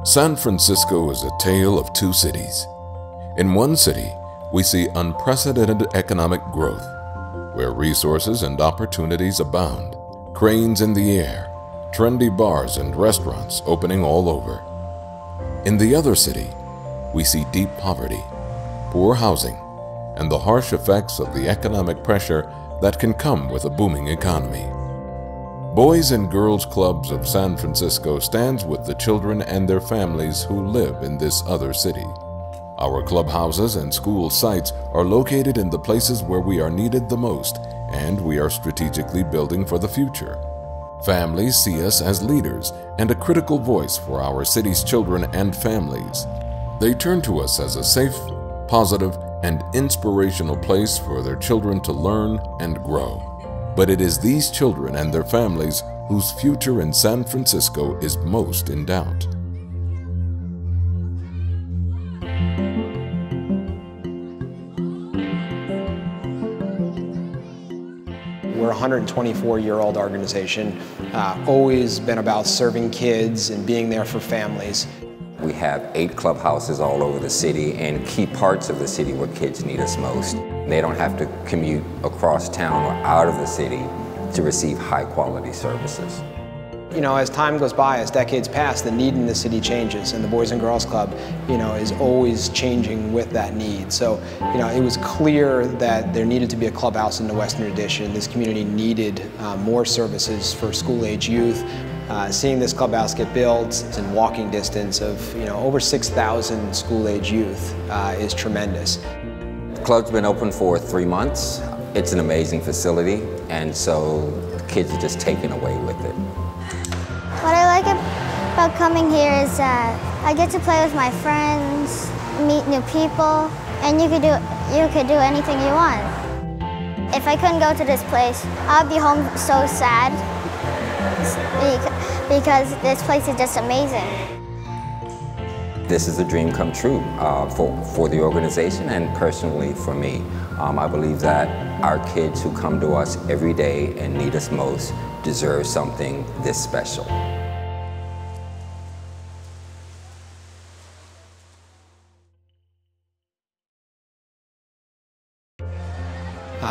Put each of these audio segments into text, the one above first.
San Francisco is a tale of two cities. In one city, we see unprecedented economic growth, where resources and opportunities abound, cranes in the air, trendy bars and restaurants opening all over. In the other city, we see deep poverty, poor housing, and the harsh effects of the economic pressure that can come with a booming economy. Boys and Girls Clubs of San Francisco stands with the children and their families who live in this other city. Our clubhouses and school sites are located in the places where we are needed the most, and we are strategically building for the future. Families see us as leaders and a critical voice for our city's children and families. They turn to us as a safe, positive, and inspirational place for their children to learn and grow. But it is these children and their families whose future in San Francisco is most in doubt. We're a 124-year-old organization, always been about serving kids and being there for families. We have 8 clubhouses all over the city and key parts of the city where kids need us most. They don't have to commute across town or out of the city to receive high-quality services. You know, as time goes by, as decades pass, the need in the city changes, and the Boys and Girls Club, you know, is always changing with that need. So, you know, it was clear that there needed to be a clubhouse in the Western Addition. This community needed more services for school-age youth. Seeing this clubhouse get built, it's in walking distance of, you know, over 6,000 school-age youth is tremendous. The club's been open for 3 months. It's an amazing facility, and so the kids are just taken away with it. What I like about coming here is that I get to play with my friends, meet new people, and you could do anything you want. If I couldn't go to this place, I'd be home so sad because this place is just amazing. This is a dream come true for the organization and personally for me. I believe that our kids who come to us every day and need us most deserve something this special.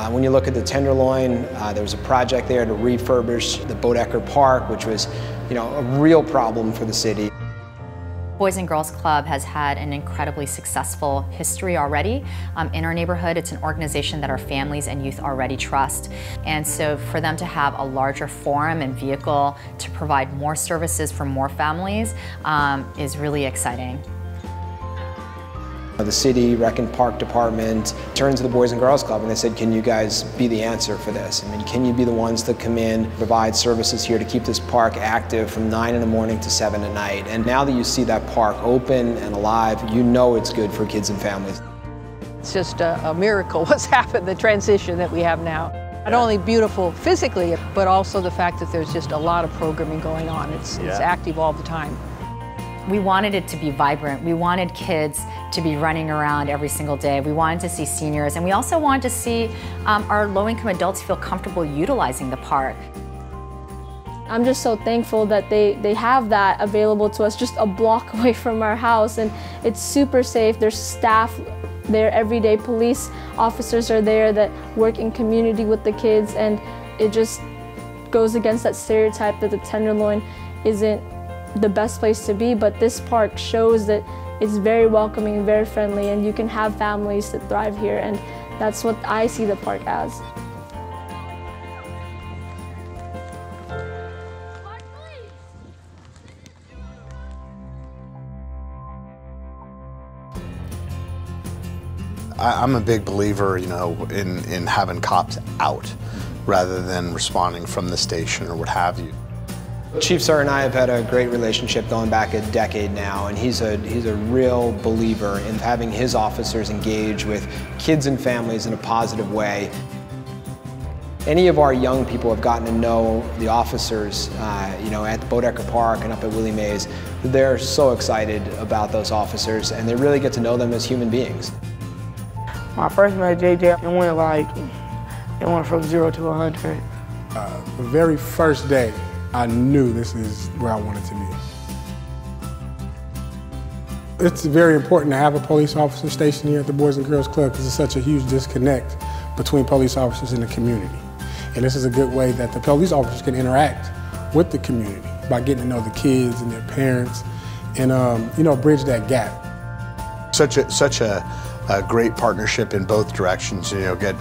When you look at the Tenderloin, there was a project there to refurbish the Bodecker Park, which was, you know, a real problem for the city. Boys and Girls Club has had an incredibly successful history already. In our neighborhood, it's an organization that our families and youth already trust. And so for them to have a larger forum and vehicle to provide more services for more families is really exciting. The city, Rec and Park Department turned to the Boys and Girls Club and they said, can you guys be the answer for this? I mean, can you be the ones to come in, provide services here to keep this park active from 9 in the morning to 7 at night? And now that you see that park open and alive, you know it's good for kids and families. It's just a miracle what's happened, the transition that we have now. Not only beautiful physically, but also the fact that there's just a lot of programming going on. It's active all the time. We wanted it to be vibrant. We wanted kids to be running around every single day. We wanted to see seniors, and we also wanted to see our low-income adults feel comfortable utilizing the park. I'm just so thankful that they have that available to us just a block away from our house, and it's super safe. There's staff there every day. Police officers are there that work in community with the kids, and it just goes against that stereotype that the Tenderloin isn't the best place to be, but this park shows that it's very welcoming and very friendly, and you can have families that thrive here, and that's what I see the park as. I'm a big believer, you know, in having cops out rather than responding from the station or what have you. Chief Sir and I have had a great relationship going back a decade now, and he's a real believer in having his officers engage with kids and families in a positive way. Any of our young people have gotten to know the officers, you know, at the Bodecker Park and up at Willie Mays. They're so excited about those officers, and they really get to know them as human beings. When I first met JJ, it went from 0 to 100. The very first day, I knew this is where I wanted to be. It's very important to have a police officer stationed here at the Boys and Girls Club because it's such a huge disconnect between police officers and the community. And this is a good way that the police officers can interact with the community by getting to know the kids and their parents and, you know, bridge that gap. Such a great partnership in both directions, you know, get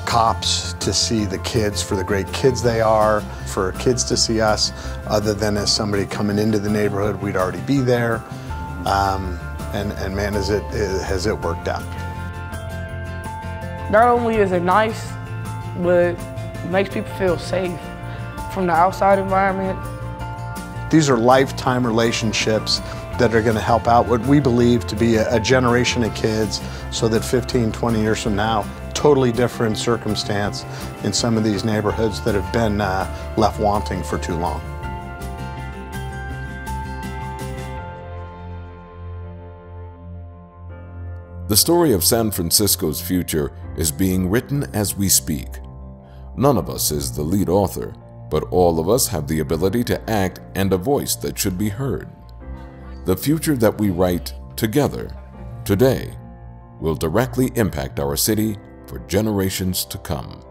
cops to see the kids for the great kids they are, for kids to see us, other than as somebody coming into the neighborhood, we'd already be there. And man, has it worked out. Not only is it nice, but it makes people feel safe from the outside environment. These are lifetime relationships that are going to help out what we believe to be a generation of kids, so that 15, 20 years from now, totally different circumstance in some of these neighborhoods that have been left wanting for too long. The story of San Francisco's future is being written as we speak. None of us is the lead author, but all of us have the ability to act and a voice that should be heard. The future that we write together, today, will directly impact our city for generations to come.